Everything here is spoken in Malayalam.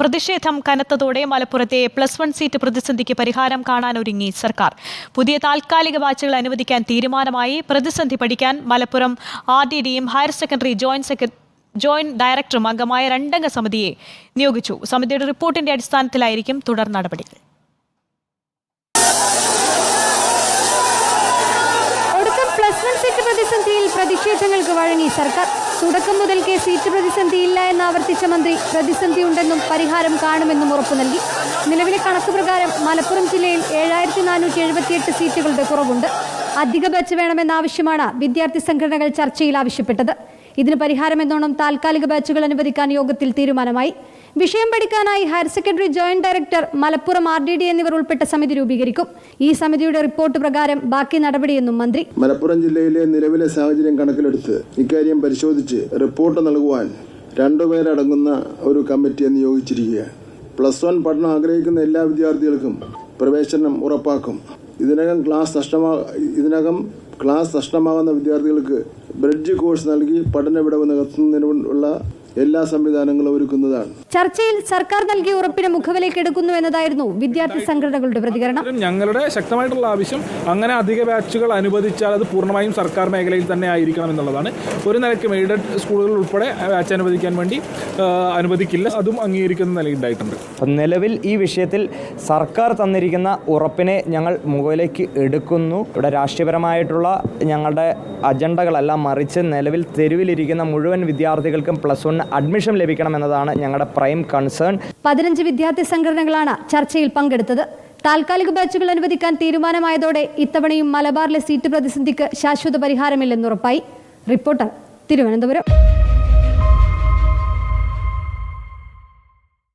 പ്രതിഷേധം കനത്തതോടെ മലപ്പുറത്തെ +1 സീറ്റ് പ്രതിസന്ധിക്ക് പരിഹാരം കാണാനൊരുങ്ങി സർക്കാർ. പുതിയ താൽക്കാലിക ബാച്ചുകൾ അനുവദിക്കാൻ തീരുമാനമായി. പ്രതിസന്ധി പഠിക്കാൻ മലപ്പുറം RDDയും ഹയർ സെക്കൻഡറി ജോയിന്റ് ഡയറക്ടറും അംഗമായ 2-അംഗ സമിതിയെ നിയോഗിച്ചു. സമിതിയുടെ റിപ്പോർട്ടിന്റെ അടിസ്ഥാനത്തിലായിരിക്കും തുടർ നടപടികൾ. പ്രതിസന്ധിയിൽ പ്രതിഷേധങ്ങൾക്ക് വഴങ്ങി സർക്കാർ. തുടക്കം മുതൽക്കേ സീറ്റ് പ്രതിസന്ധി ഇല്ല എന്ന് ആവർത്തിച്ച മന്ത്രി പ്രതിസന്ധി ഉണ്ടെന്നും പരിഹാരം കാണുമെന്നും ഉറപ്പു നൽകി. നിലവിലെ കണക്ക് പ്രകാരം മലപ്പുറം ജില്ലയിൽ 7478 സീറ്റുകളുടെ കുറവുണ്ട്. അധിക ബാച്ച് വേണമെന്ന ആവശ്യമാണ് വിദ്യാർത്ഥി സംഘടനകൾ ചർച്ചയിൽ ആവശ്യപ്പെട്ടത്. ഇതിന് പരിഹാരമെന്നോണം താൽക്കാലിക ബാച്ചുകൾ അനുവദിക്കാൻ യോഗത്തിൽ തീരുമാനമായി. വിഷയം പഠിക്കാനായി higher secondary joint director, Malappuram RDD എന്നിവർ ഉൾപ്പെട്ട സമിതി രൂപീകരിക്കും. ഈ സമിതിയുടെ റിപ്പോർട്ട് പ്രകാരം ബാക്കി നടപടിയെന്നും മന്ത്രി. മലപ്പുറം ജില്ലയിലെ നിലവിലെ സാഹചര്യം കണക്കിലെടുത്ത് ഇക്കാര്യം പരിശോധിച്ച് റിപ്പോർട്ട് നൽകുവാൻ 2 പേരടങ്ങുന്ന ഒരു കമ്മിറ്റിയെ നിയോഗിച്ചിരിക്കുകയാണ്. +1 പഠനം ആഗ്രഹിക്കുന്ന എല്ലാ വിദ്യാർത്ഥികൾക്കും പ്രവേശനം ഉറപ്പാക്കും. ഇതിനകം ക്ലാസ് നഷ്ടമാകുന്ന വിദ്യാർത്ഥികൾക്ക് ബ്രിഡ്ജ് കോഴ്സ് നൽകി പഠന വിടവ് നികത്തുന്നതിനുള്ള എല്ലാ സംവിധാനങ്ങളും ഒരുക്കുന്നതാണ്. ചർച്ചയിൽ സർക്കാർ നൽകിയ ഉറപ്പിന് മുഖവിലേക്ക് എടുക്കുന്നു എന്നതായിരുന്നു വിദ്യാർത്ഥി സംഘടനകളുടെ പ്രതികരണം. ഞങ്ങളുടെ ശക്തമായിട്ടുള്ള ആവശ്യം അങ്ങനെ അധിക ബാച്ചുകൾ അനുവദിച്ചാൽ അത് പൂർണ്ണമായും സർക്കാർ മേഖലയിൽ തന്നെ ആയിരിക്കണം എന്നുള്ളതാണ്. ഒരു നിലയ്ക്കും എയ്ഡഡ് സ്കൂളുകൾ ഉൾപ്പെടെ ബാച്ച് അനുവദിക്കാൻ വേണ്ടി അനുവദിക്കില്ല. അതും അംഗീകരിക്കുന്ന നിലയുണ്ടായിട്ടുണ്ട്. നിലവിൽ ഈ വിഷയത്തിൽ സർക്കാർ തന്നിരിക്കുന്ന ഉറപ്പിനെ ഞങ്ങൾ മുഖവിലേക്ക് എടുക്കുന്നു. ഇവിടെ രാഷ്ട്രീയപരമായിട്ടുള്ള ഞങ്ങളുടെ അജണ്ടകളെല്ലാം മറിച്ച് നിലവിൽ തെരുവിലിരിക്കുന്ന മുഴുവൻ വിദ്യാർത്ഥികൾക്കും +1 അഡ്മിഷൻ ലഭിക്കണമെന്നതാണ് ഞങ്ങളുടെ പ്രൈം കൺസേൺ. 15 വിദ്യാർത്ഥി സംഘടനകളാണ് ചർച്ചയിൽ പങ്കെടുത്തത്. താൽക്കാലിക ബാച്ചുകൾ അനുവദിക്കാൻ തീരുമാനമായതോടെ ഇത്തവണയും മലബാറിലെ സീറ്റ് പ്രതിസന്ധിക്ക് ശാശ്വത പരിഹാരമില്ലെന്നുറപ്പായി. റിപ്പോർട്ടർ, തിരുവനന്തപുരം.